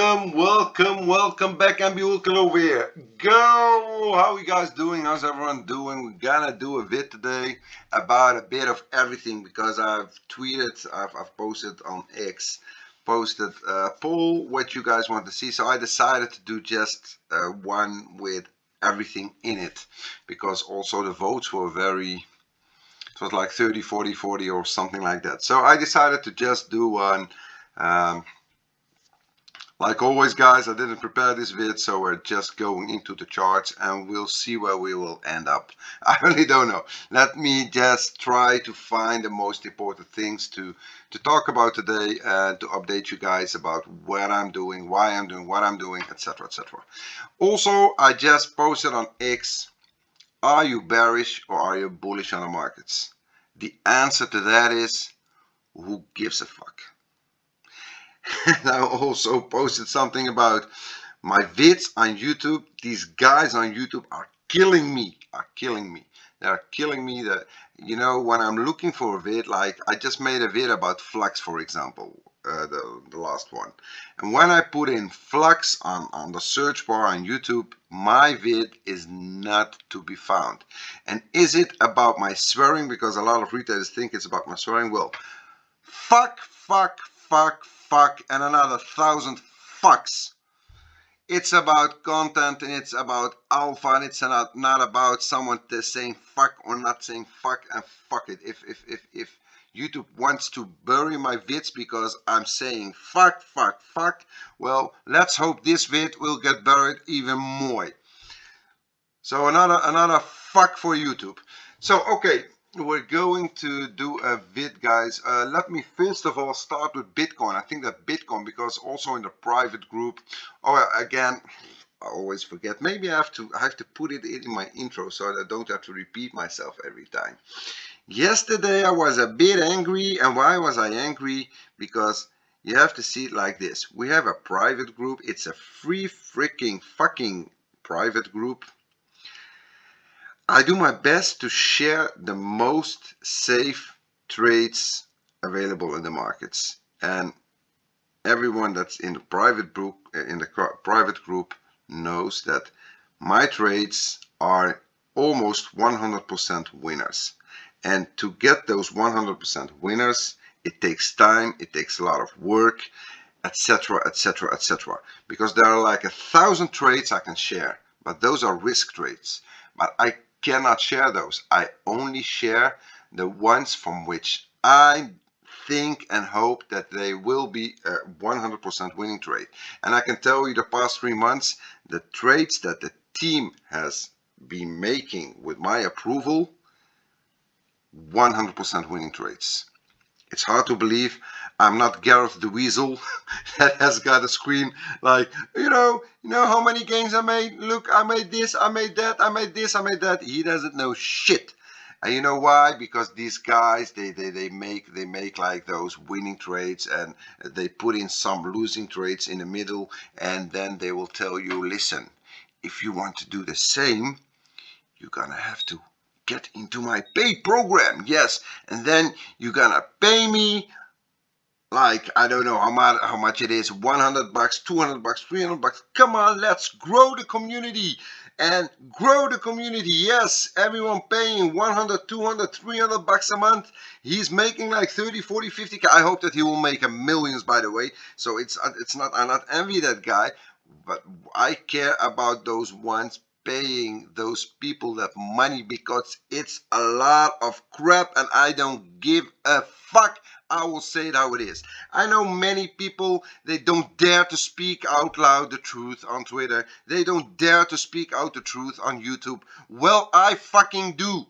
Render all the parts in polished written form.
welcome back, MW over here. Go! How you guys doing? How's everyone doing? We're gonna do a vid today about a bit of everything because I've tweeted, I've posted on X, posted a poll what you guys want to see. So I decided to do just one with everything in it because also the votes were it was like 30, 40, 40 or something like that. So I decided to just do one. Like always, guys, I didn't prepare this vid, so we're just going into the charts and we'll see where we will end up. I really don't know. Let me just try to find the most important things to talk about today and to update you guys about what I'm doing, why I'm doing what I'm doing, etc, etc. Also, I just posted on X, are you bearish or are you bullish on the markets? The answer to that is, who gives a fuck? And I also posted something about my vids on YouTube. These guys on YouTube are killing me, They're killing me. That, you know, when I'm looking for a vid, like I just made a vid about flux, for example, the last one. And when I put in flux on the search bar on YouTube, my vid is not to be found. And is it about my swearing? Because a lot of retailers think it's about my swearing. Well, fuck, and another 1,000 fucks. It's about content and it's about alpha, and it's not about someone saying fuck or not saying fuck, and fuck it. If YouTube wants to bury my vids because I'm saying fuck, well, let's hope this vid will get buried even more. So another fuck for YouTube. So okay, we're going to do a vid, guys. Let me first of all start with Bitcoin. I think that Bitcoin, because also in the private group, again, I always forget. Maybe I have to put it in my intro so that I don't have to repeat myself every time. Yesterday I was a bit angry, and why was I angry? Because you have to see it like this. We have a private group. It's a free freaking fucking private group. I do my best to share the most safe trades available in the markets, and everyone that's in the private group knows that my trades are almost 100% winners. And to get those 100% winners, it takes time, it takes a lot of work, etc, etc, etc. Because there are like 1,000 trades I can share, but those are risk trades. But I cannot share those. I only share the ones from which I think and hope that they will be a 100% winning trade. And I can tell you the past 3 months, the trades that the team has been making with my approval, 100% winning trades. It's hard to believe I'm not Gareth the Weasel that has got a screen like, you know how many gains I made? Look, I made this, I made that, I made this, I made that. He doesn't know shit. And you know why? Because these guys, they make like those winning trades, and they put in some losing trades in the middle, and then they will tell you, listen, if you want to do the same, you're gonna have to get into my paid program. Yes, and then you're gonna pay me like, I don't know how much it is, 100 bucks, 200 bucks, 300 bucks. Come on, let's grow the community and grow the community. Yes, everyone paying 100, 200, 300 bucks a month. He's making like 30, 40, 50. I hope that he will make millions, by the way. So I'm not envy that guy, but I care about those ones paying those people that money, because it's a lot of crap and I don't give a fuck. I will say it how it is. I know many people, they don't dare to speak out loud the truth on Twitter. They don't dare to speak out the truth on YouTube. Well, I fucking do.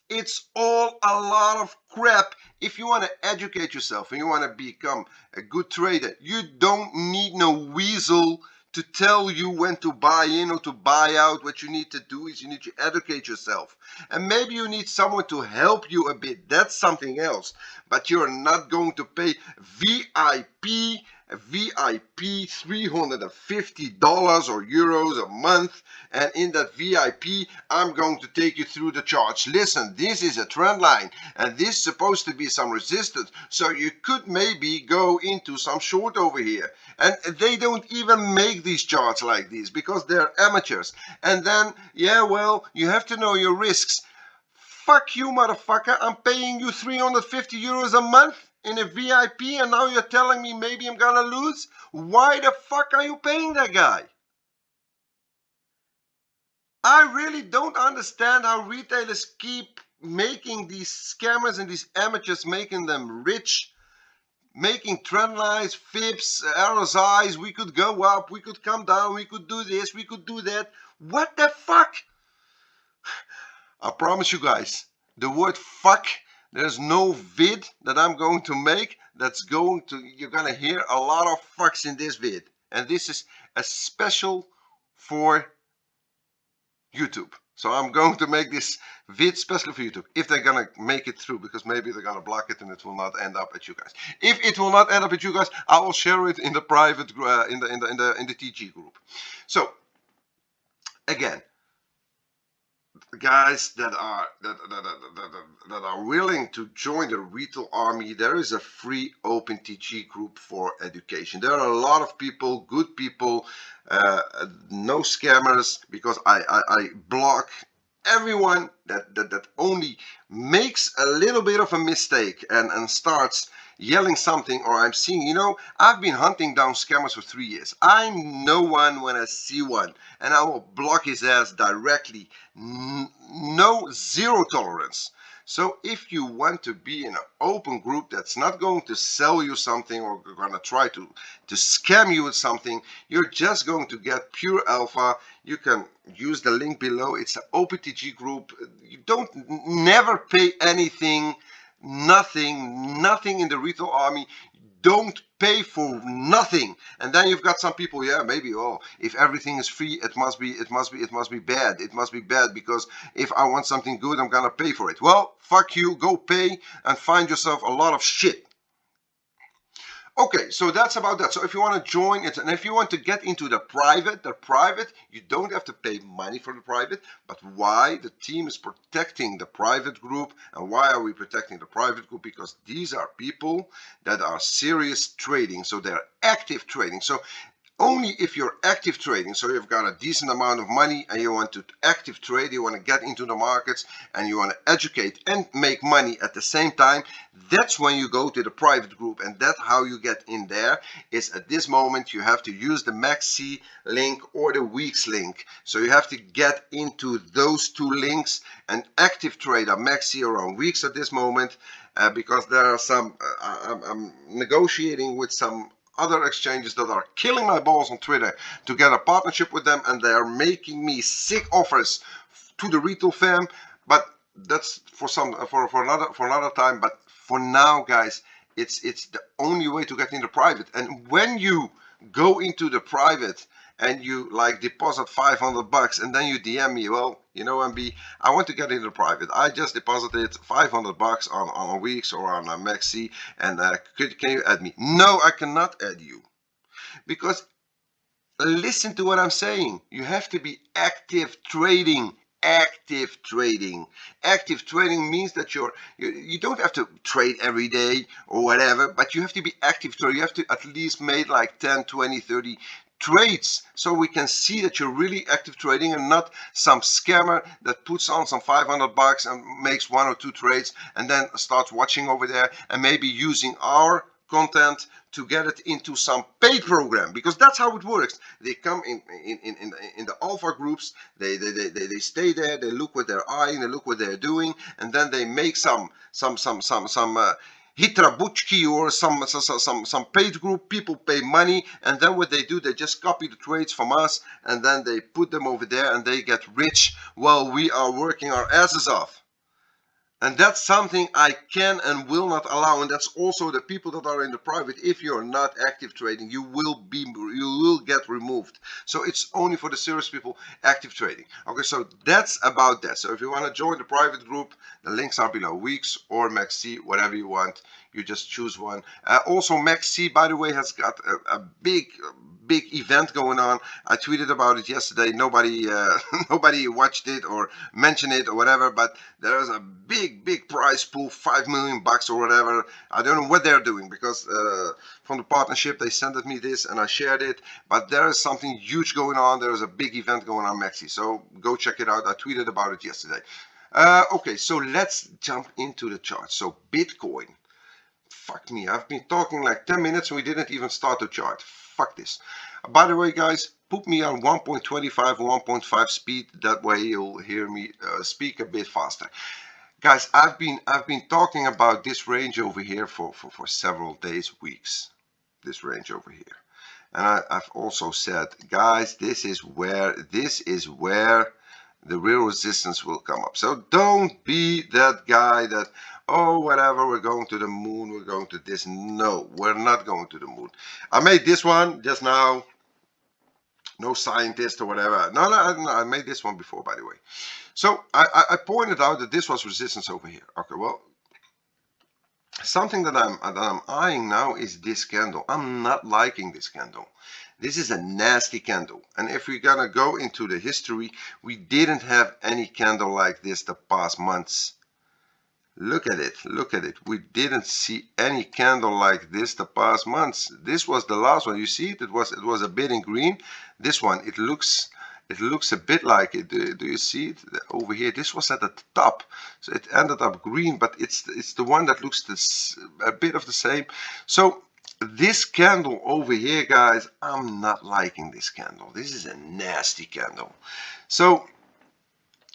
It's all a lot of crap. If you want to educate yourself and you want to become a good trader, you don't need no weasel to tell you when to buy in or to buy out. What you need to do is you need to educate yourself. And maybe you need someone to help you a bit. That's something else. But you're not going to pay VIP a VIP $350 or euros a month, and in that VIP I'm going to take you through the charts. Listen, this is a trend line and this is supposed to be some resistance, so you could maybe go into some short over here. And they don't even make these charts like these because they're amateurs. And then, yeah, well, you have to know your risks. Fuck you, motherfucker. I'm paying you 350 euros a month in a VIP, and now you're telling me maybe I'm gonna lose? Why the fuck are you paying that guy? I really don't understand how retailers keep making these scammers and these amateurs, making them rich, making trend lines, fibs, RSIs. We could go up, we could come down, we could do this, we could do that. What the fuck? I promise you guys, the word fuck, there's no vid that I'm going to make that's going to, you're gonna hear a lot of fucks in this vid. And this is a special for YouTube. So I'm going to make this vid special for YouTube, if they're gonna make it through, because maybe they're gonna block it and it will not end up at you guys. If it will not end up at you guys, I will share it in the private in the TG group. So again, guys that are willing to join the retail army, there is a free open TG group for education. There are a lot of people, good people, no scammers, because I block everyone that only makes a little bit of a mistake and starts yelling something, or I'm seeing, you know, I've been hunting down scammers for 3 years. I know one when I see one, and I will block his ass directly. No, zero tolerance. So if you want to be in an open group that's not going to sell you something or going to try to scam you with something, you're just going to get pure alpha. You can use the link below. It's an OpenTG group. You don't never pay anything, nothing in the retail army. Don't pay for nothing. And then you've got some people, yeah, maybe, oh, if everything is free, it must be bad. It must be bad, because if I want something good, I'm gonna pay for it. Well, fuck you, go pay and find yourself a lot of shit. Okay, so that's about that. So if you want to join it, and if you want to get into the private, you don't have to pay money for the private. But why? The team is protecting the private group. And why are we protecting the private group? Because these are people that are serious trading. So they're active trading. So only if you're active trading, so you've got a decent amount of money and you want to active trade, you want to get into the markets and you want to educate and make money at the same time, that's when you go to the private group. And that's how you get in there. Is at this moment you have to use the MEXC link or the weeks link. So you have to get into those two links and active trade on MEXC or on weeks at this moment, because there are some, I'm negotiating with some other exchanges that are killing my balls on Twitter to get a partnership with them, and they are making me sick offers to the retail fam. But that's for another time. But for now, guys, it's the only way to get into private. And when you go into the private and you like deposit 500 bucks and then you DM me, well, you know, MB, I want to get into private. I just deposited 500 bucks on weeks or on a MEXC, and can you add me? No, I cannot add you, because listen to what I'm saying. You have to be active trading. Active trading. Active trading means that you don't have to trade every day or whatever, but you have to be active trading. You have to at least make like 10, 20, 30 trades, so we can see that you're really active trading and not some scammer that puts on some 500 bucks and makes 1 or 2 trades and then starts watching over there and maybe using our content to get it into some paid program, because that's how it works. They come in the alpha groups, they stay there, they look what they're eyeing, they look what they're doing, and then they make some Hitrabuchki or some paid group. People pay money, and then what they do, they just copy the trades from us and then they put them over there and they get rich while we are working our asses off. And that's something I can and will not allow. And that's also the people that are in the private. If you're not active trading, you will get removed. So it's only for the serious people, active trading. Okay, so that's about that. So if you want to join the private group, the links are below. Weeks or MEXC, whatever you want. You just choose one. Also, MEXC, by the way, has got a big event going on. I tweeted about it yesterday. Nobody nobody watched it or mentioned it or whatever, but there is a big prize pool, 5 million bucks or whatever. I don't know what they're doing, because from the partnership they sent me this and I shared it, but there is something huge going on. There is a big event going on, MEXC, so go check it out. I tweeted about it yesterday. Okay, so let's jump into the chart. So Bitcoin, fuck me, I've been talking like 10 minutes and we didn't even start the chart. Fuck this. By the way, guys, put me on 1.25 or 1.5 speed. That way you'll hear me speak a bit faster. Guys, I've been talking about this range over here for several days, weeks. This range over here. And I've also said, guys, this is where the real resistance will come up. So don't be that guy that, oh, whatever, we're going to the moon, we're going to this. No, we're not going to the moon. I made this one just now. No scientist or whatever. No, I made this one before, by the way. So I pointed out that this was resistance over here. Okay, well, something that I'm eyeing now is this candle. I'm not liking this candle. This is a nasty candle. And if we're gonna go into the history, we didn't have any candle like this the past months. Look at it, look at it. We didn't see any candle like this the past months. This was the last one. You see it? It was a bit in green. This one, it looks a bit like it. Do you see it over here? This was at the top, so it ended up green, but it's the one that looks a bit of the same. So this candle over here, guys, I'm not liking this candle. This is a nasty candle. So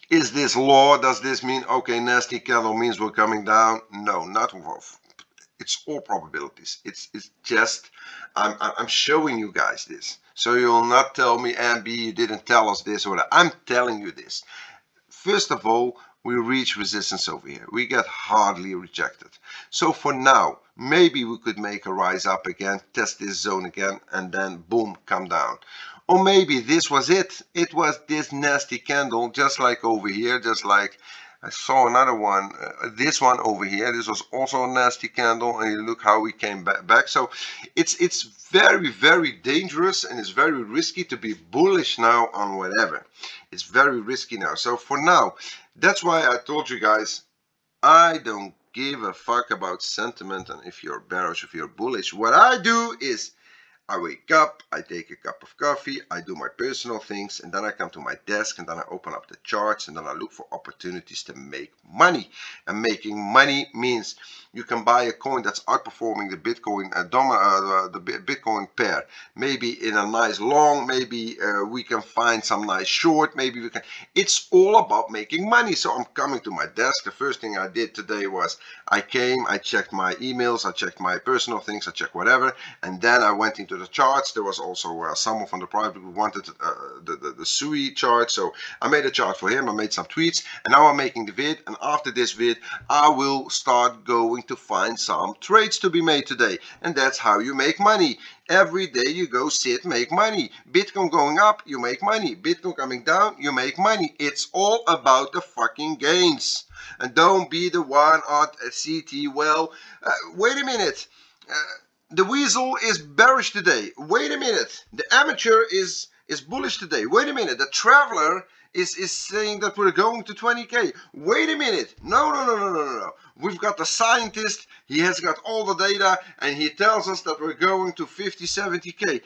is this law? Does this mean, okay, nasty candle means we're coming down? No, not wolf. It's all probabilities. It's just I'm showing you guys this, so you'll not tell me, MB, you didn't tell us this or that. I'm telling you this. First of all, we reach resistance over here. We get hardly rejected. So for now, maybe we could make a rise up again, test this zone again, and then boom, come down. Or maybe this was it. It was this nasty candle, just like over here, just like I saw another one, this one over here. This was also a nasty candle, and you look how we came back. So it's very dangerous, and it's very risky to be bullish now on whatever. It's very risky now. So for now, that's why I told you guys, I don't give a fuck about sentiment and if you're bearish, if you're bullish. What I do is I wake up, I take a cup of coffee, I do my personal things, and then I come to my desk and then I open up the charts and then I look for opportunities to make money. And making money means you can buy a coin that's outperforming the Bitcoin the Bitcoin pair. Maybe in a nice long, maybe we can find some nice short, maybe we can. It's all about making money. So I'm coming to my desk. The first thing I did today was I came, I checked my emails, I checked my personal things, I checked whatever, and then I went into the charts. There was also someone from the private group wanted the SUI chart, so I made a chart for him. I made some tweets, and now I'm making the vid. And after this vid, I will start going to find some trades to be made today, and that's how you make money. Every day you go sit, make money. Bitcoin going up, you make money. Bitcoin coming down, you make money. It's all about the fucking gains. And don't be the one at CT. Well, wait a minute. The weasel is bearish today. Wait a minute. The amateur is bullish today. Wait a minute. The traveler is saying that we're going to 20k. Wait a minute. No. We've got the scientist. He has got all the data and he tells us that we're going to 50, 70k.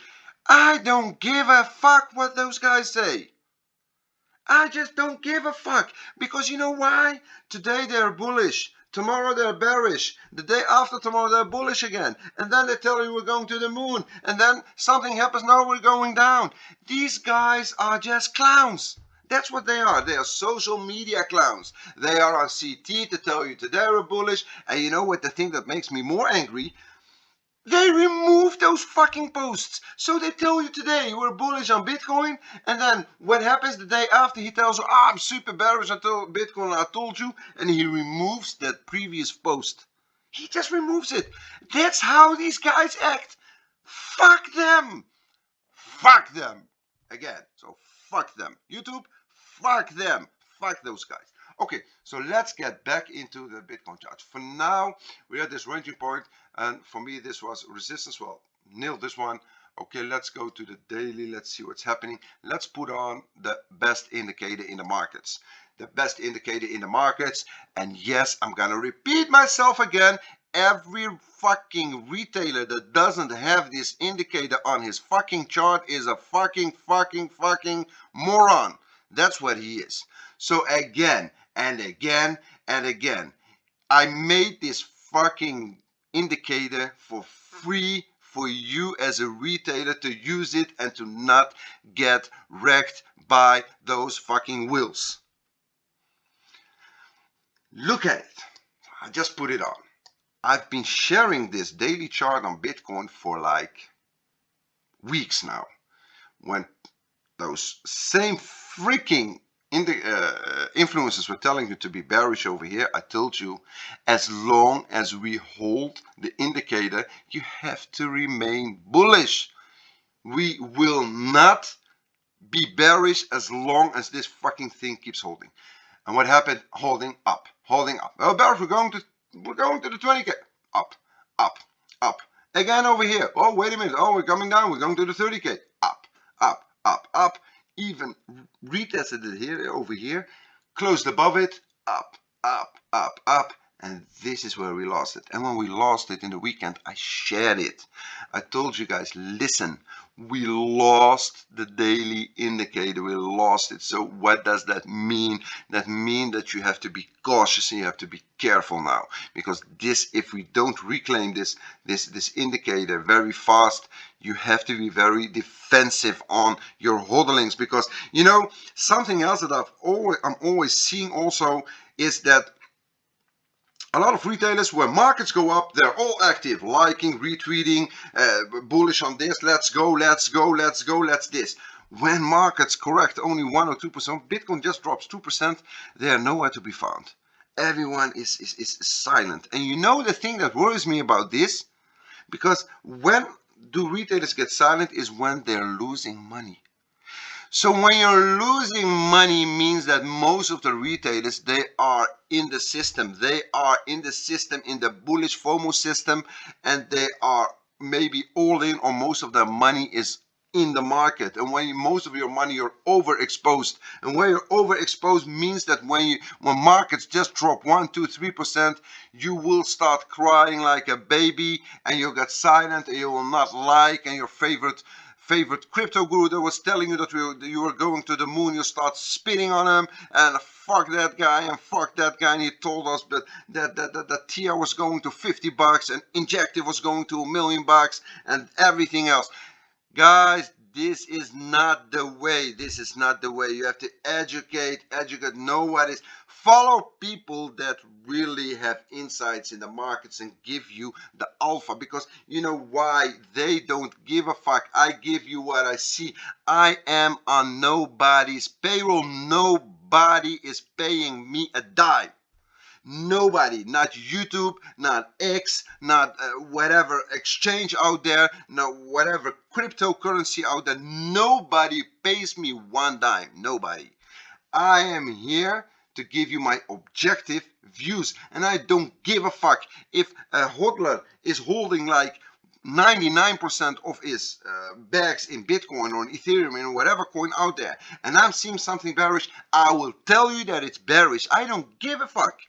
I don't give a fuck what those guys say. I just don't give a fuck, because you know why? Today they're bullish, tomorrow they're bearish, the day after tomorrow they're bullish again, and then they tell you we're going to the moon, and then something happens, now we're going down. These guys are just clowns. That's what they are. They are social media clowns. They are on CT to tell you today we're bullish, and you know what, the thing that makes me more angry? They remove those fucking posts. So they tell you today we're bullish on Bitcoin, and then what happens the day after? He tells you, I'm super bearish until Bitcoin, I told you, and he removes that previous post. He just removes it. That's how these guys act. Fuck them. Fuck them. Again, so fuck them. YouTube, fuck them. Fuck those guys. Okay, so let's get back into the Bitcoin chart. For now, we're at this ranging point, and for me, this was resistance. Well, nailed this one. Okay, let's go to the daily. Let's see what's happening. Let's put on the best indicator in the markets. The best indicator in the markets. And yes, I'm gonna repeat myself again. Every fucking retailer that doesn't have this indicator on his fucking chart is a fucking moron. That's what he is. So again and again and again, I made this fucking indicator for free for you as a retailer to use it and to not get wrecked by those fucking wheels. Look at it. I just put it on. I've been sharing this daily chart on Bitcoin for like weeks now. When those same freaking influencers were telling you to be bearish over here, I told you, as long as we hold the indicator, you have to remain bullish. We will not be bearish as long as this fucking thing keeps holding. And what happened? Holding up, holding up. Well, bearish, we're going to the 20k. Up, up, up. Again over here. Oh, wait a minute. Oh, we're coming down. We're going to the 30k. Up, up, up, up. Even retested it here, over here. Closed above it. Up, up, up, up. And this is where we lost it. And when we lost it in the weekend, I shared it. I told you guys, listen, we lost the daily indicator. We lost it. So what does that mean? That means that you have to be cautious and you have to be careful now. Because this, if we don't reclaim this indicator very fast, you have to be very defensive on your hodlings. Because, you know, something else that I'm always seeing also is that a lot of retailers, when markets go up, they're all active, liking, retweeting, bullish on this, let's go, let's go, let's go, let's this. When markets correct only 1 or 2%, Bitcoin just drops 2%, they are nowhere to be found. Everyone is silent. And you know the thing that worries me about this? Because when do retailers get silent is when they're losing money. So when you're losing money means that most of the retailers, they are in the system. They are in the system, in the bullish FOMO system, and they are maybe all in, or most of their money is in the market. And when most of your money, you're overexposed. And when you're overexposed means that when markets just drop 1, 2, 3%, you will start crying like a baby, and you'll get silent, and you will not like, and your favorite crypto guru that was telling you that you were going to the moon, you start spitting on him and fuck that guy and fuck that guy, and he told us that TIA was going to $50 and Injective was going to $1 million and everything else. Guys, this is not the way. This is not the way. You have to educate, know what is. Follow people that really have insights in the markets and give you the alpha, because you know why? They don't give a fuck. I give you what I see. I am on nobody's payroll. Nobody is paying me a dime. Nobody, not YouTube, not X, not whatever exchange out there, not whatever cryptocurrency out there. Nobody pays me one dime. Nobody. I am here to give you my objective views, and I don't give a fuck if a hodler is holding like 99% of his bags in Bitcoin or in Ethereum and whatever coin out there, and I'm seeing something bearish. I will tell you that it's bearish. I don't give a fuck.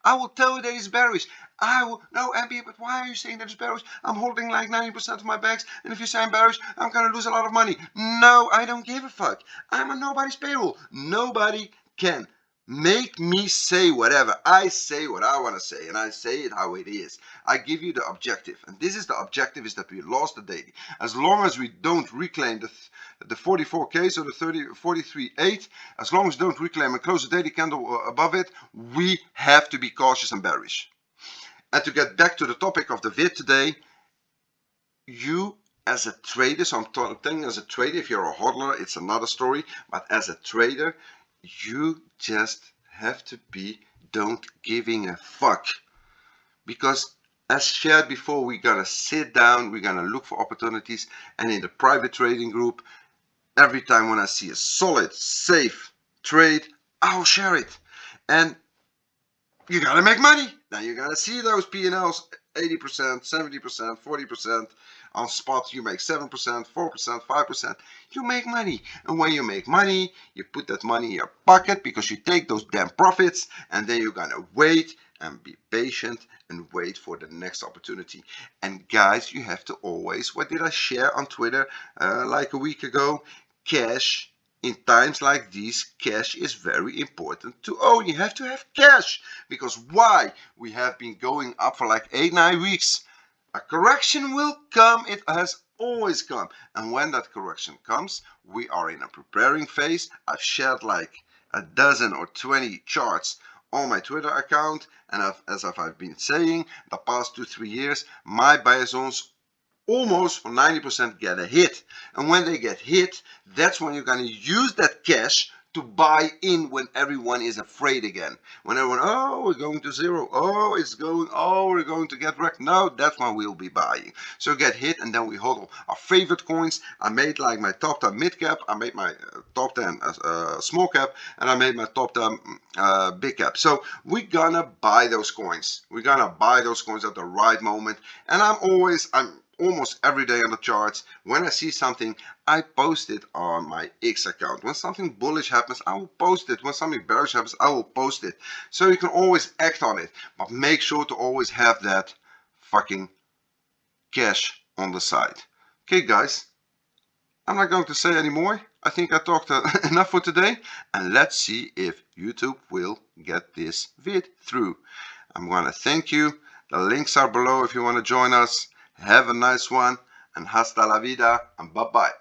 I will tell you that it's bearish. I will, no, MB, but why are you saying that it's bearish? I'm holding like 90% of my bags, and if you say I'm bearish, I'm gonna lose a lot of money. No, I don't give a fuck. I'm on nobody's payroll. Nobody can make me say whatever. I say what I want to say, and I say it how it is. I give you the objective, and this is the objective, is that we lost the daily. As long as we don't reclaim the 44k, so the 43.8, as long as we don't reclaim and close the daily candle above it, we have to be cautious and bearish. And to get back to the topic of the vid today, you as a trader, so I'm telling you as a trader, if you're a hodler, it's another story, but as a trader, you just have to be don't giving a fuck. Because as shared before, we're gonna sit down, we're gonna look for opportunities, and in the private trading group, every time when I see a solid, safe trade, I'll share it. And you gotta make money. Now you gotta see those P&Ls, 80%, 70%, 40%. On spot, you make 7%, 4%, 5%. You make money. And when you make money, you put that money in your pocket because you take those damn profits, and then you're gonna wait and be patient and wait for the next opportunity. And guys, you have to always, what did I share on Twitter like a week ago? Cash. In times like these, cash is very important to own. You have to have cash. Because why? We have been going up for like 8-9 weeks. A correction will come. It has always come. And when that correction comes, we are in a preparing phase. I've shared like a dozen or 20 charts on my Twitter account. And as I've been saying, the past 2-3 years, my buy zones almost for 90% get a hit. And when they get hit, that's when you're going to use that cash to buy in when everyone is afraid again. When everyone, oh, we're going to zero. Oh, it's going, oh, we're going to get wrecked. No, that's when we'll be buying. So get hit and then we hodl our favorite coins. I made like my top 10 mid cap. I made my top 10 small cap. And I made my top 10 big cap. So we're going to buy those coins. We're going to buy those coins at the right moment. And I'm almost every day on the charts. When I see something, I post it on my X account. When something bullish happens, I will post it. When something bearish happens, I will post it. So you can always act on it, but make sure to always have that fucking cash on the side. Okay, guys, I'm not going to say any more. I think I talked enough for today, and let's see if YouTube will get this vid through. I'm going to thank you. The links are below if you want to join us. Have a nice one, and hasta la vida, and bye-bye.